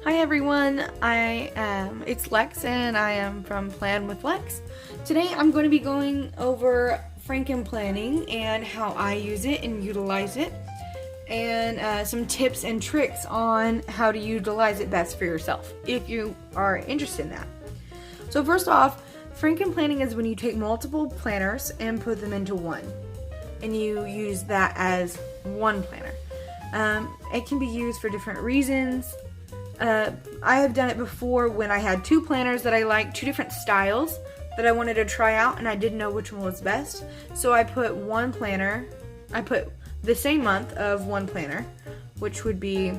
Hi everyone, it's Lex and I am from Plan with Lex. Today I'm going to be going over Franken Planning and how I use it and utilize it, and some tips and tricks on how to utilize it best for yourself if you are interested in that. So first off, Franken Planning is when you take multiple planners and put them into one, and you use that as one planner. It can be used for different reasons. I have done it before when I had two planners that I liked, two different styles that I wanted to try out, and I didn't know which one was best. So I put the same month of one planner, which would be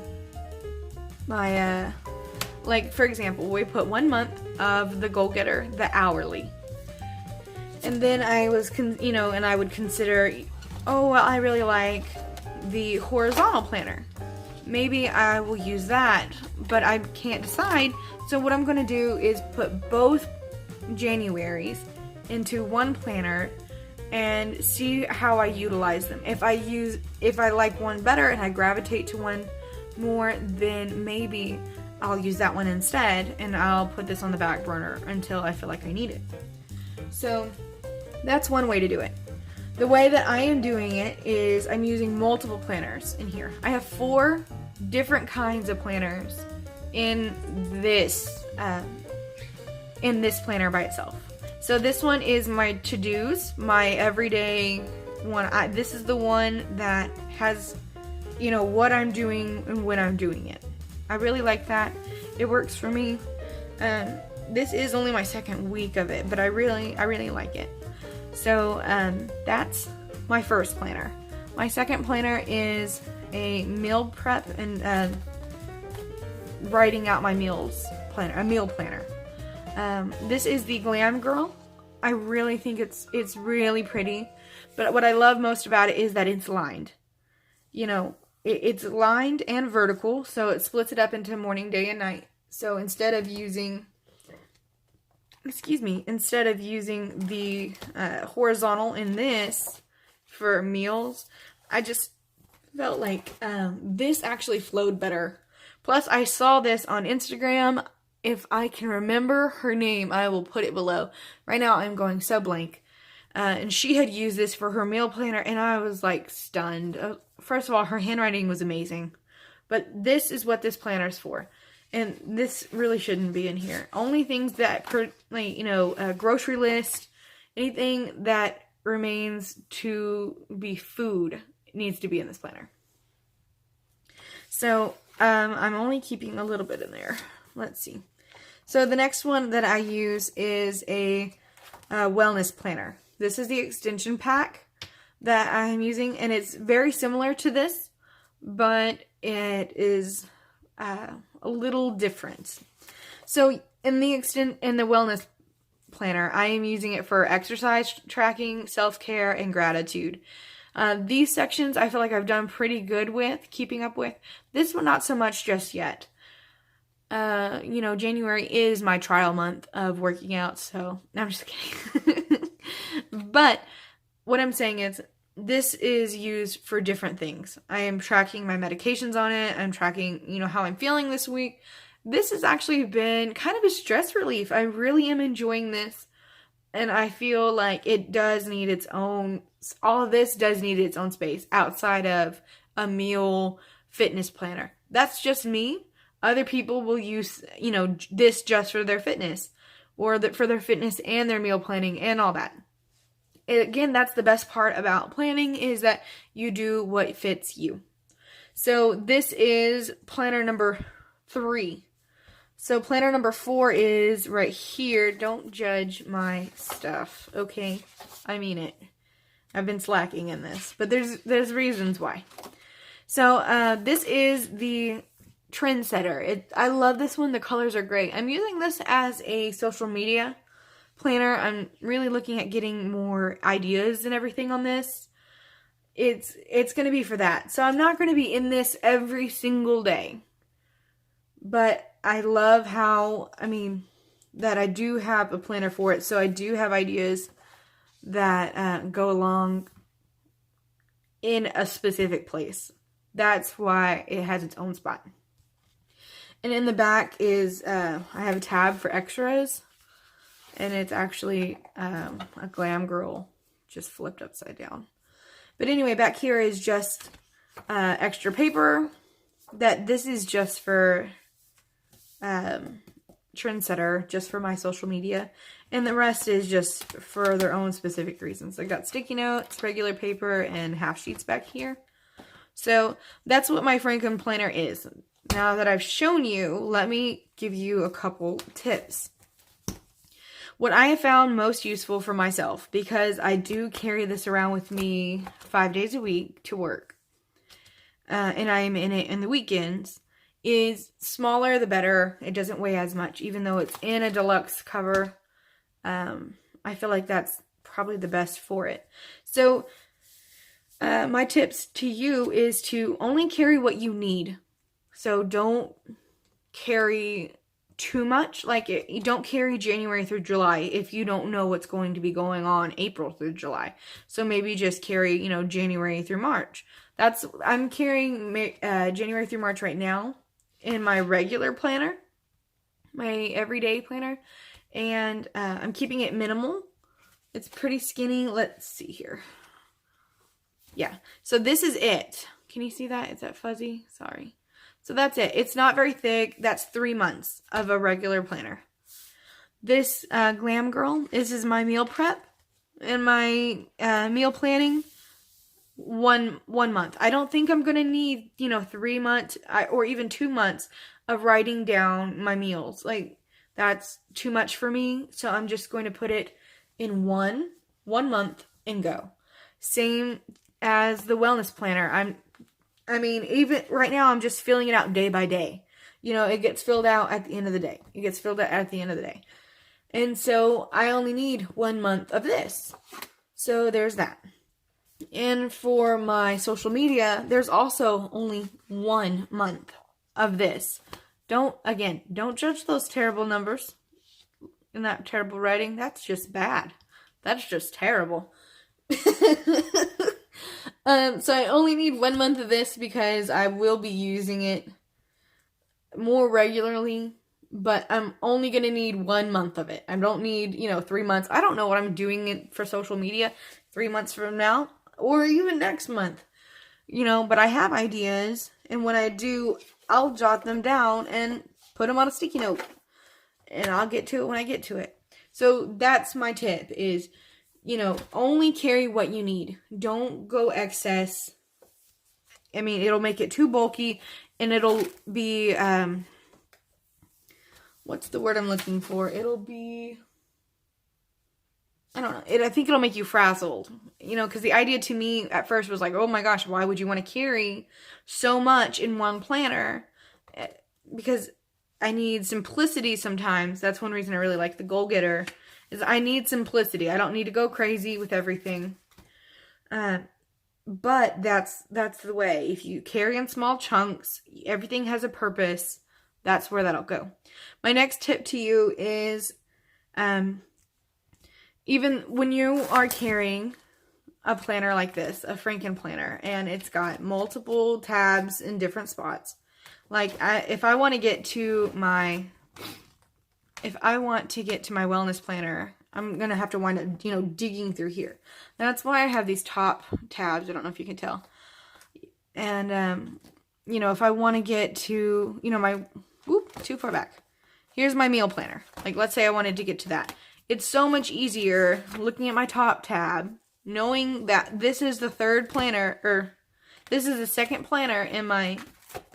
my, like for example, we put 1 month of the Goal Getter, the hourly. And then I would consider, oh, well, I really like the horizontal planner. Maybe I will use that, but I can't decide. So what I'm going to do is put both Januaries into one planner and see how I utilize them. If I like one better and I gravitate to one more, then maybe I'll use that one instead, and I'll put this on the back burner until I feel like I need it. So that's one way to do it. The way that I am doing it is I'm using multiple planners in here. I have 4 different kinds of planners in this planner by itself. So this one is my to-dos, my everyday one. This is the one that has, what I'm doing and when I'm doing it. I really like that. It works for me. This is only my 2nd week of it, but I really like it. So that's my first planner. My second planner is a meal prep and writing out my meals planner, a meal planner. This is the Glam Girl. I really think it's really pretty, but what I love most about it is that it's lined. It's lined and vertical, so it splits it up into morning, day, and night. So instead of using the horizontal in this for meals, I just felt like this actually flowed better. Plus, I saw this on Instagram. If I can remember her name, I will put it below. Right now, I'm going so blank. And she had used this for her meal planner, and I was like stunned. First of all, her handwriting was amazing. But this is what this planner is for. And this really shouldn't be in here. Only things that, a grocery list, anything that remains to be food needs to be in this planner. So, I'm only keeping a little bit in there. Let's see. So the next one that I use is a wellness planner. This is the extension pack that I'm using, and it's very similar to this, but it is a little different. So in the wellness planner, I am using it for exercise tracking, self-care, and gratitude. These sections I feel like I've done pretty good with keeping up with. This one not so much just yet. January is my trial month of working out, so I'm just kidding. But what I'm saying is this is used for different things. I am tracking my medications on it. I'm tracking, how I'm feeling this week. This has actually been kind of a stress relief. I really am enjoying this. And I feel like it does need its own, all of this does need its own space outside of a meal fitness planner. That's just me. Other people will use, this just for their fitness, or for their fitness and their meal planning and all that. Again, that's the best part about planning, is that you do what fits you. So this is planner number 3. So planner number 4 is right here. Don't judge my stuff, okay? I mean it. I've been slacking in this, but there's reasons why. So this is the Trendsetter. I love this one. The colors are great. I'm using this as a social media planner. I'm really looking at getting more ideas and everything on this. It's going to be for that. So I'm not going to be in this every single day. But I love that I do have a planner for it. So I do have ideas that go along in a specific place. That's why it has its own spot. And in the back is, I have a tab for extras. And it's actually a Glam Girl just flipped upside down. But anyway, back here is just extra paper. This is just for Trendsetter, just for my social media. And the rest is just for their own specific reasons. I got sticky notes, regular paper, and half sheets back here. So that's what my Franken planner is. Now that I've shown you, let me give you a couple tips. What I have found most useful for myself, because I do carry this around with me 5 days a week to work, and I am in it in the weekends, is smaller the better. It doesn't weigh as much, even though it's in a deluxe cover. I feel like that's probably the best for it. So my tips to you is to only carry what you need. So don't carry too much. Like, you don't carry January through July if you don't know what's going to be going on April through July. So maybe just carry, January through March. I'm carrying January through March right now in my regular planner, my everyday planner, and I'm keeping it minimal. It's pretty skinny. Let's see here. Yeah, so this is it. Can you see that? Is that fuzzy? Sorry. So that's it. It's not very thick. That's 3 months of a regular planner. This Glam Girl, this is my meal prep and my meal planning. One month. I don't think I'm going to need, 3 months or even 2 months of writing down my meals. Like, that's too much for me. So I'm just going to put it in one month and go. Same as the wellness planner. Even right now, I'm just filling it out day by day. It gets filled out at the end of the day. It gets filled out at the end of the day. And so I only need 1 month of this. So there's that. And for my social media, there's also only 1 month of this. Don't judge those terrible numbers and that terrible writing. That's just bad. That's just terrible. So I only need 1 month of this because I will be using it more regularly, but I'm only going to need 1 month of it. I don't need, 3 months. I don't know what I'm doing it for social media 3 months from now or even next month, but I have ideas, and when I do, I'll jot them down and put them on a sticky note, and I'll get to it when I get to it. So that's my tip is, only carry what you need. Don't go excess. It'll make it too bulky, and it'll be, what's the word I'm looking for? It'll be, I don't know. I think it'll make you frazzled, because the idea to me at first was like, oh my gosh, why would you want to carry so much in one planner? Because I need simplicity sometimes. That's one reason I really like the Goal Getter. Is I need simplicity. I don't need to go crazy with everything. But that's the way. If you carry in small chunks, everything has a purpose. That's where that'll go. My next tip to you is, even when you are carrying a planner like this, a Franken planner, and it's got multiple tabs in different spots. Like, if I want to get to my wellness planner, I'm going to have to wind up, digging through here. That's why I have these top tabs. I don't know if you can tell. And, if I want to get to, too far back. Here's my meal planner. Like, let's say I wanted to get to that. It's so much easier looking at my top tab, knowing that this is the third planner, or this is the second planner in my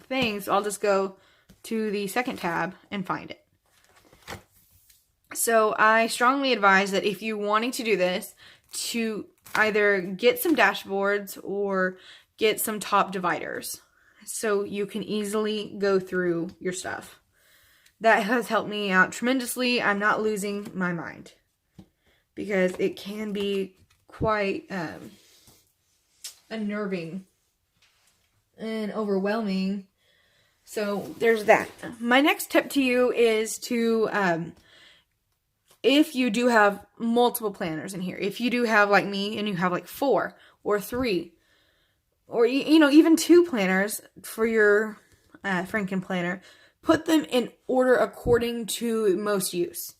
thing. So I'll just go to the second tab and find it. So I strongly advise that if you're wanting to do this, to either get some dashboards or get some top dividers so you can easily go through your stuff. That has helped me out tremendously. I'm not losing my mind because it can be quite unnerving and overwhelming. So there's that. My next tip to you is to, if you do have multiple planners in here, if you do have like me and you have like 4 or 3 or, even 2 planners for your Franken planner, put them in order according to most use.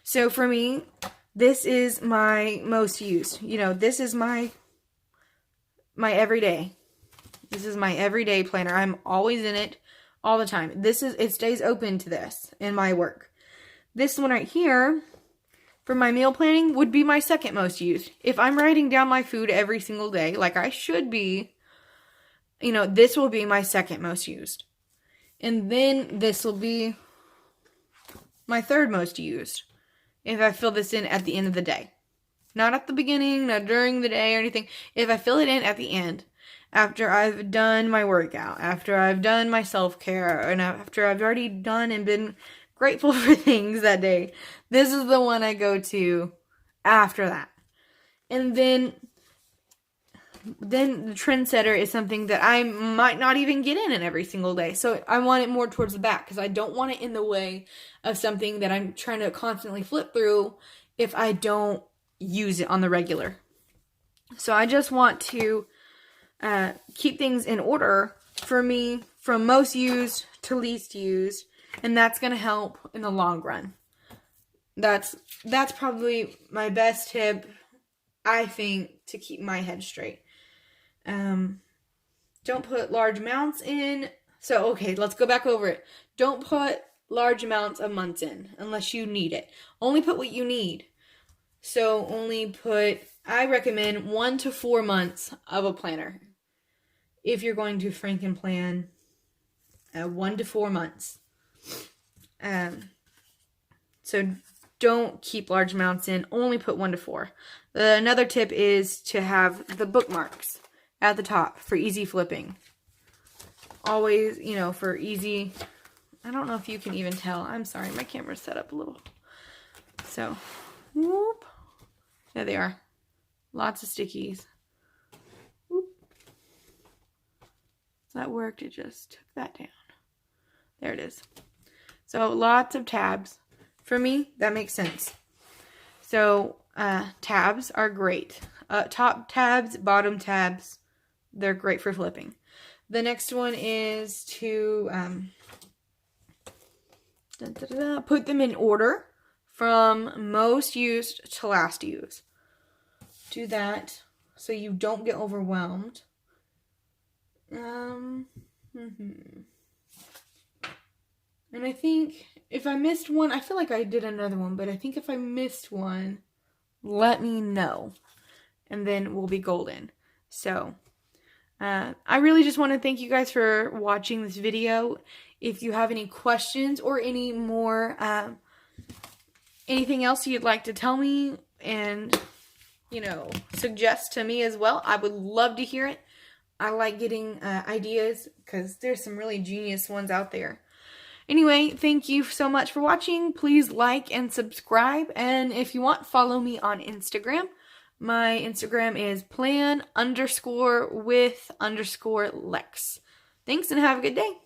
So for me, this is my most used. You know, this is my everyday. This is my everyday planner. I'm always in it all the time. It stays open to this in my work. This one right here, for my meal planning, would be my second most used. If I'm writing down my food every single day, like I should be, you know, this will be my second most used. And then this will be my third most used if I fill this in at the end of the day. Not at the beginning, not during the day or anything. If I fill it in at the end, after I've done my workout, after I've done my self-care, and after I've already done and been grateful for things that day, this is the one I go to after that. And then the trendsetter is something that I might not even get in every single day. So I want it more towards the back because I don't want it in the way of something that I'm trying to constantly flip through if I don't use it on the regular. So I just want to keep things in order for me from most used to least used, and that's going to help in the long run. That's probably my best tip, I think, to keep my head straight. Don't put large amounts in. So, okay, let's go back over it. Don't put large amounts of months in unless you need it. Only put what you need. So I recommend 1 to 4 months of a planner. If you're going to Franken plan, 1 to 4 months. So don't keep large amounts in. Only put 1 to 4. Another tip is to have the bookmarks at the top for easy flipping. Always, you know, for easy. I don't know if you can even tell. I'm sorry, my camera's set up a little. So, whoop. There they are. Lots of stickies. Whoop. That worked. It just took that down. There it is. So, lots of tabs. For me, that makes sense. So, tabs are great. Top tabs, bottom tabs, they're great for flipping. The next one is to put them in order from most used to last used. Do that so you don't get overwhelmed. And I think if I missed one, I feel like I did another one, but I think if I missed one, let me know, and then we'll be golden. So, I really just want to thank you guys for watching this video. If you have any questions or any more, anything else you'd like to tell me and, you know, suggest to me as well, I would love to hear it. I like getting ideas because there's some really genius ones out there. Anyway, thank you so much for watching. Please like and subscribe. And if you want, follow me on Instagram. My Instagram is plan_with_Lex. Thanks and have a good day.